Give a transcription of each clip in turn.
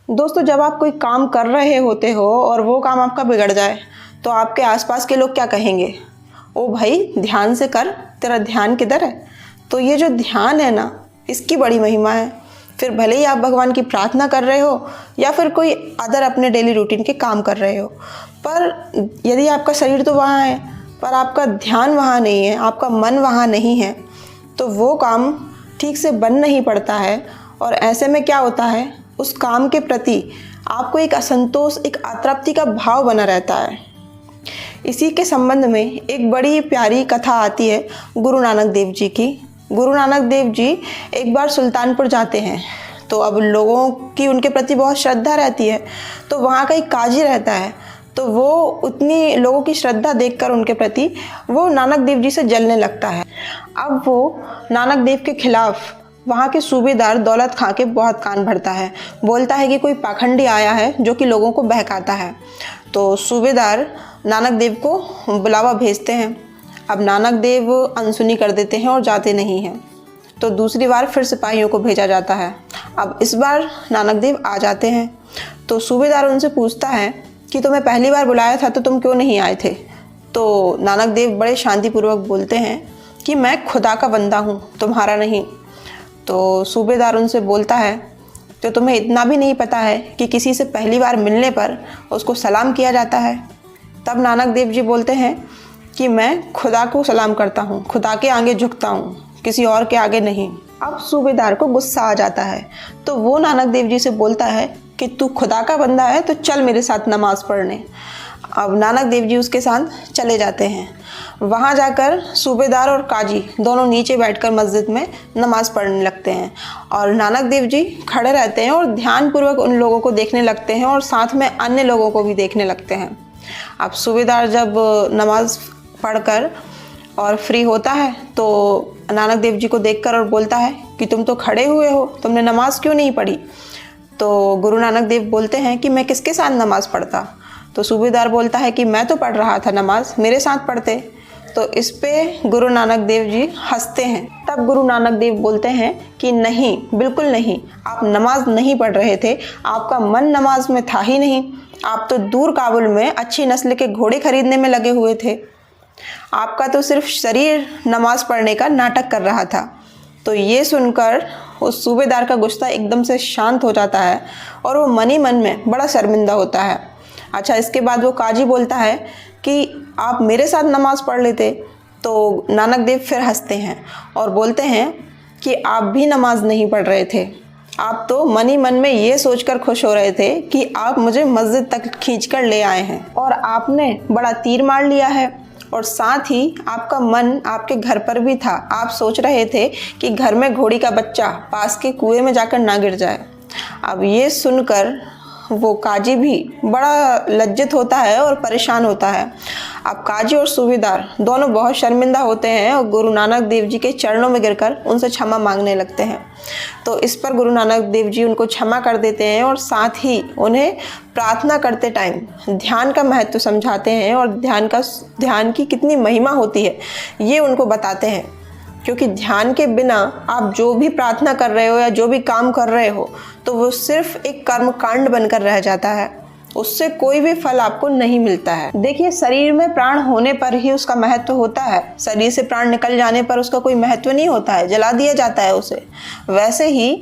दोस्तों, जब आप कोई काम कर रहे होते हो और वो काम आपका बिगड़ जाए तो आपके आसपास के लोग क्या कहेंगे? ओ भाई, ध्यान से कर, तेरा ध्यान किधर है? तो ये जो ध्यान है ना, इसकी बड़ी महिमा है। फिर भले ही आप भगवान की प्रार्थना कर रहे हो या फिर कोई अदर अपने डेली रूटीन के काम कर रहे हो, पर यदि आपका शरीर तो वहाँ है पर आपका ध्यान वहाँ नहीं है, आपका मन वहाँ नहीं है, तो वो काम ठीक से बन नहीं पड़ता है। और ऐसे में क्या होता है, उस काम के प्रति आपको एक असंतोष, एक अतृप्ति का भाव बना रहता है। इसी के संबंध में एक बड़ी प्यारी कथा आती है गुरु नानक देव जी की। गुरु नानक देव जी एक बार सुल्तानपुर जाते हैं, तो अब लोगों की उनके प्रति बहुत श्रद्धा रहती है, तो वहाँ का एक काजी रहता है, तो वो उतनी लोगों की श्रद्धा देखकर उनके प्रति वो नानक देव जी से जलने लगता है। अब वो नानक देव के खिलाफ वहाँ के सूबेदार दौलत खां के बहुत कान भरता है, बोलता है कि कोई पाखंडी आया है जो कि लोगों को बहकाता है। तो सूबेदार नानक देव को बुलावा भेजते हैं। अब नानक देव अनसुनी कर देते हैं और जाते नहीं हैं। तो दूसरी बार फिर सिपाहियों को भेजा जाता है। अब इस बार नानक देव आ जाते हैं, तो सूबेदार उनसे पूछता है कि तुम्हें पहली बार बुलाया था तो तुम क्यों नहीं आए थे? तो नानक देव बड़े शांतिपूर्वक बोलते हैं कि मैं खुदा का बंदा हूँ, तुम्हारा नहीं। तो सूबेदार उनसे बोलता है, तो तुम्हें इतना भी नहीं पता है कि किसी से पहली बार मिलने पर उसको सलाम किया जाता है? तब नानक देव जी बोलते हैं कि मैं खुदा को सलाम करता हूँ, खुदा के आगे झुकता हूँ, किसी और के आगे नहीं। अब सूबेदार को गुस्सा आ जाता है, तो वो नानक देव जी से बोलता है कि तू खुदा का बंदा है तो चल मेरे साथ नमाज़ पढ़ने। अब नानक देव जी उसके साथ चले जाते हैं। वहाँ जाकर सूबेदार और काजी दोनों नीचे बैठकर मस्जिद में नमाज़ पढ़ने लगते हैं और नानक देव जी खड़े रहते हैं और ध्यानपूर्वक उन लोगों को देखने लगते हैं और साथ में अन्य लोगों को भी देखने लगते हैं। अब सूबेदार जब नमाज़ पढ़कर और फ्री होता है तो नानक देव जी को देखकर और बोलता है कि तुम तो खड़े हुए हो, तुमने नमाज़ क्यों नहीं पढ़ी? तो गुरु नानक देव बोलते हैं कि मैं किसके साथ नमाज़ पढ़ता? तो सूबेदार बोलता है कि मैं तो पढ़ रहा था नमाज़, मेरे साथ पढ़ते। तो इस पे गुरु नानक देव जी हंसते हैं। तब गुरु नानक देव बोलते हैं कि नहीं, बिल्कुल नहीं, आप नमाज नहीं पढ़ रहे थे, आपका मन नमाज में था ही नहीं। आप तो दूर काबुल में अच्छी नस्ल के घोड़े खरीदने में लगे हुए थे, आपका तो सिर्फ शरीर नमाज पढ़ने का नाटक कर रहा था। तो ये सुनकर उस सूबेदार का गुस्सा एकदम से शांत हो जाता है और वो मन ही मन में बड़ा शर्मिंदा होता है। अच्छा, इसके बाद वो काजी बोलता है कि आप मेरे साथ नमाज़ पढ़ लेते। तो नानक देव फिर हंसते हैं और बोलते हैं कि आप भी नमाज नहीं पढ़ रहे थे, आप तो मन ही मन में ये सोचकर खुश हो रहे थे कि आप मुझे मस्जिद तक खींचकर ले आए हैं और आपने बड़ा तीर मार लिया है। और साथ ही आपका मन आपके घर पर भी था, आप सोच रहे थे कि घर में घोड़ी का बच्चा पास के कुएं में जाकर ना गिर जाए। अब ये सुनकर वो काजी भी बड़ा लज्जित होता है और परेशान होता है। अब काजी और सूबेदार दोनों बहुत शर्मिंदा होते हैं और गुरु नानक देव जी के चरणों में गिरकर उनसे क्षमा मांगने लगते हैं। तो इस पर गुरु नानक देव जी उनको क्षमा कर देते हैं और साथ ही उन्हें प्रार्थना करते टाइम ध्यान का महत्व समझाते हैं और ध्यान की कितनी महिमा होती है ये उनको बताते हैं। क्योंकि ध्यान के बिना आप जो भी प्रार्थना कर रहे हो या जो भी काम कर रहे हो तो वो सिर्फ एक कर्म कांड बनकर रह जाता है, उससे कोई भी फल आपको नहीं मिलता है। देखिए, शरीर में प्राण होने पर ही उसका महत्व होता है, शरीर से प्राण निकल जाने पर उसका कोई महत्व नहीं होता है, जला दिया जाता है उसे। वैसे ही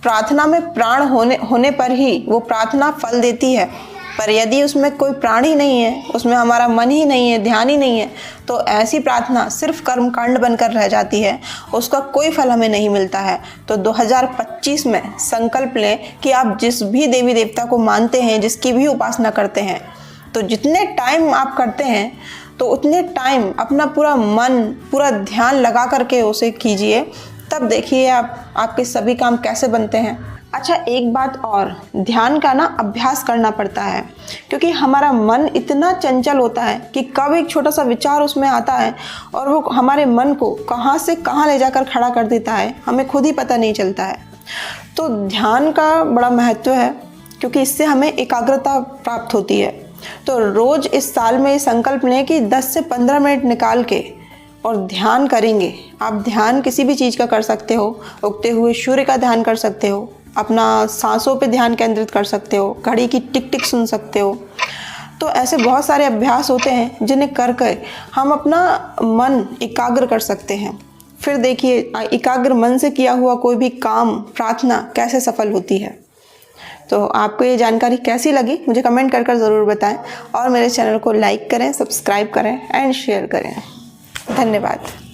प्रार्थना में प्राण होने पर ही वो प्रार्थना फल देती है। पर यदि उसमें कोई प्राण ही नहीं है, उसमें हमारा मन ही नहीं है, ध्यान ही नहीं है, तो ऐसी प्रार्थना सिर्फ कर्मकांड बनकर रह जाती है, उसका कोई फल हमें नहीं मिलता है। तो 2025 में संकल्प लें कि आप जिस भी देवी देवता को मानते हैं, जिसकी भी उपासना करते हैं, तो जितने टाइम आप करते हैं तो उतने टाइम अपना पूरा मन, पूरा ध्यान लगा करके उसे कीजिए। तब देखिए आपके सभी काम कैसे बनते हैं। अच्छा, एक बात और, ध्यान का ना अभ्यास करना पड़ता है, क्योंकि हमारा मन इतना चंचल होता है कि कब एक छोटा सा विचार उसमें आता है और वो हमारे मन को कहाँ से कहाँ ले जाकर खड़ा कर देता है, हमें खुद ही पता नहीं चलता है। तो ध्यान का बड़ा महत्व है, क्योंकि इससे हमें एकाग्रता प्राप्त होती है। तो रोज़ इस साल में ये संकल्प लें कि 10 से 15 मिनट निकाल के और ध्यान करेंगे। आप ध्यान किसी भी चीज़ का कर सकते हो, उगते हुए सूर्य का ध्यान कर सकते हो, अपना सांसों पे ध्यान केंद्रित कर सकते हो, घड़ी की टिक टिक सुन सकते हो। तो ऐसे बहुत सारे अभ्यास होते हैं जिन्हें करके हम अपना मन एकाग्र कर सकते हैं। फिर देखिए एकाग्र मन से किया हुआ कोई भी काम, प्रार्थना कैसे सफल होती है। तो आपको ये जानकारी कैसी लगी मुझे कमेंट कर ज़रूर बताएं और मेरे चैनल को लाइक करें, सब्सक्राइब करें एंड शेयर करें। धन्यवाद।